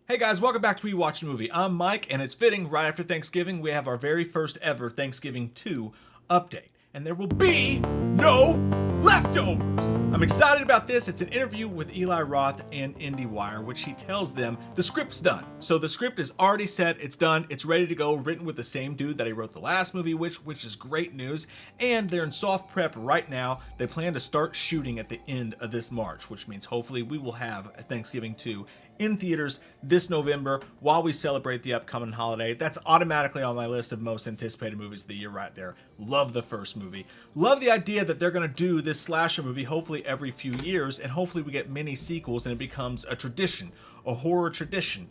Hey guys, welcome back to We Watch a Movie. I'm Mike, and it's fitting right after Thanksgiving we have our very first ever Thanksgiving 2 update. And there will be no leftovers! I'm excited about this. It's an interview with Eli Roth and IndieWire, which he tells them the script's done. So the script is already set, it's done, it's ready to go, written with the same dude that he wrote the last movie, which is great news. And they're in soft prep right now. They plan to start shooting at the end of this March, which means hopefully we will have a Thanksgiving 2 in theaters this November while we celebrate the upcoming holiday. That's automatically on my list of most anticipated movies of the year right there. Love the first movie. Love the idea that they're going to do this slasher movie hopefully every few years, and hopefully we get many sequels and it becomes a tradition, a horror tradition.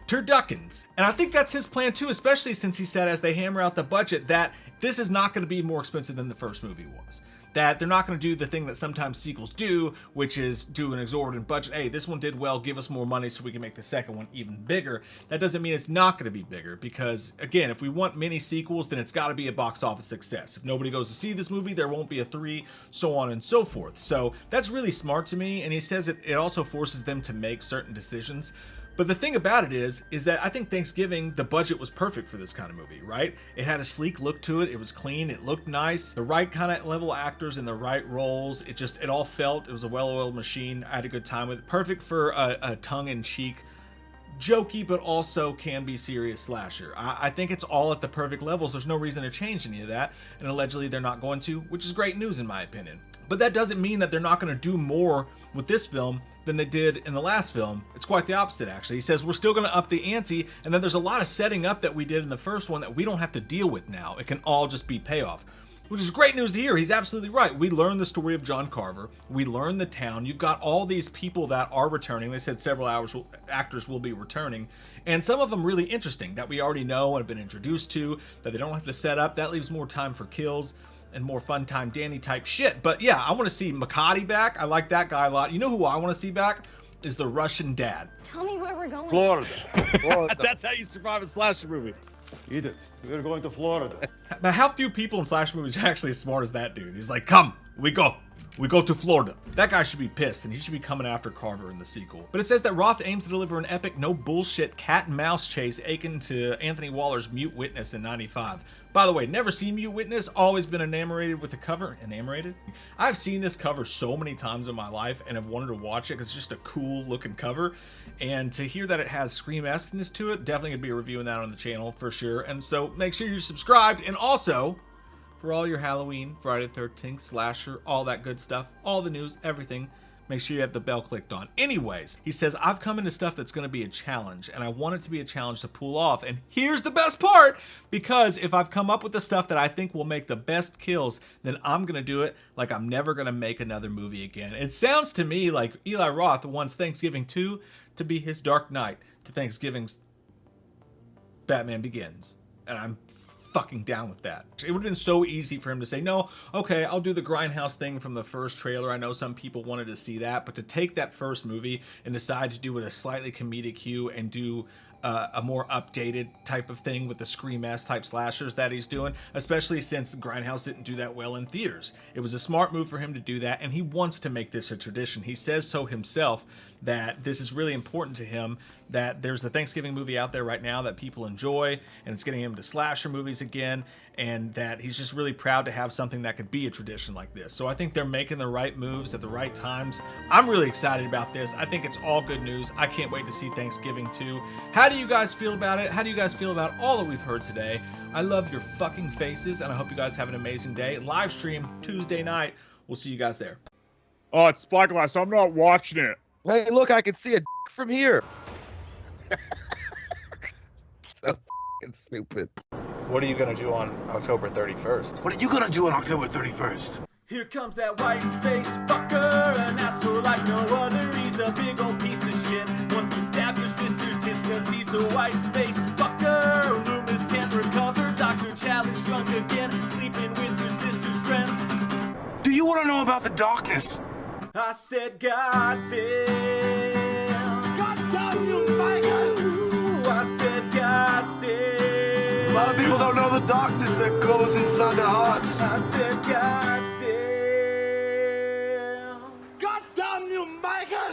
Turduckins. And I think that's his plan too, especially since he said as they hammer out the budget that this is not going to be more expensive than the first movie was. That they're not going to do the thing that sometimes sequels do, which is do an exorbitant budget. Hey, this one did well, give us more money so we can make the second one even bigger. That doesn't mean it's not going to be bigger because, again, if we want many sequels, then it's got to be a box office success. If nobody goes to see this movie, there won't be a 3, so on and so forth. So that's really smart to me, and he says it also forces them to make certain decisions. But the thing about it is that I think Thanksgiving, the budget was perfect for this kind of movie, right? It had a sleek look to it. It was clean. It looked nice. The right kind of level actors in the right roles. It all felt, it was a well-oiled machine. I had a good time with it. Perfect for a tongue-in-cheek, jokey, but also can be serious slasher. I think it's all at the perfect levels. There's no reason to change any of that. And allegedly they're not going to, which is great news in my opinion. But that doesn't mean that they're not going to do more with this film than they did in the last film. It's quite the opposite, actually. He says we're still going to up the ante, and then there's a lot of setting up that we did in the first one that we don't have to deal with now. It can all just be payoff, which is great news to hear. He's absolutely right. We learned the story of John Carver. We learned the town. You've got all these people that are returning. They said several actors will be returning, and some of them really interesting that we already know and have been introduced to, that they don't have to set up. That leaves more time for kills and more fun time Danny type shit. But yeah, I want to see Makati back. I like that guy a lot. You know who I want to see back? Is the Russian dad. Tell me where we're going. Florida. That's how you survive a slasher movie. Eat it. We're going to Florida. But how few people in slasher movies are actually as smart as that dude? He's like, come, we go to Florida. That guy should be pissed, and he should be coming after Carver in the sequel. But it says that Roth aims to deliver an epic, no bullshit cat and mouse chase akin to Anthony Waller's Mute Witness in '95. By the way, never seen Mute Witness, always been enamored with the cover. Enamored? I've seen this cover so many times in my life and have wanted to watch it because it's just a cool looking cover. And to hear that it has Scream-esqueness to it, definitely gonna be reviewing that on the channel for sure. And so make sure you're subscribed, and also for all your Halloween, Friday the 13th, slasher, all that good stuff, all the news, everything, make sure you have the bell clicked on. Anyways, he says, I've come into stuff that's going to be a challenge, and I want it to be a challenge to pull off. And here's the best part, because if I've come up with the stuff that I think will make the best kills, then I'm going to do it like I'm never going to make another movie again. It sounds to me like Eli Roth wants Thanksgiving 2 to be his Dark Knight to Thanksgiving's Batman Begins. And I'm fucking down with that. It would have been so easy for him to say, no, okay, I'll do the Grindhouse thing from the first trailer. I know some people wanted to see that, but to take that first movie and decide to do it a slightly comedic hue and do a more updated type of thing with the Scream-esque type slashers that he's doing, especially since Grindhouse didn't do that well in theaters. It was a smart move for him to do that, and he wants to make this a tradition. He says so himself, that this is really important to him, that there's a Thanksgiving movie out there right now that people enjoy, and it's getting him to slasher movies again, and that he's just really proud to have something that could be a tradition like this. So I think they're making the right moves at the right times. I'm really excited about this. I think it's all good news. I can't wait to see Thanksgiving 2. How do you guys feel about it? How do you guys feel about all that we've heard today? I love your fucking faces, and I hope you guys have an amazing day. Live stream Tuesday night. We'll see you guys there. Oh, it's Spyglass. I'm not watching it. Hey, look, I can see a from here. So fucking stupid. What are you going to do on October 31st? What are you gonna do on October 31st? Here comes that white-faced fucker, an asshole like no other. He's a big old piece of shit. Wants to stab your sister's tits cause he's a white-faced fucker. Loomis can't recover. Dr. Challenge drunk again, sleeping with your sister's friends. Do you wanna know about the darkness? I said, God damn. God damn you, Michael! I said, God damn. A lot of people don't know the darkness that goes inside their hearts. I said, God damn. God damn you, Michael!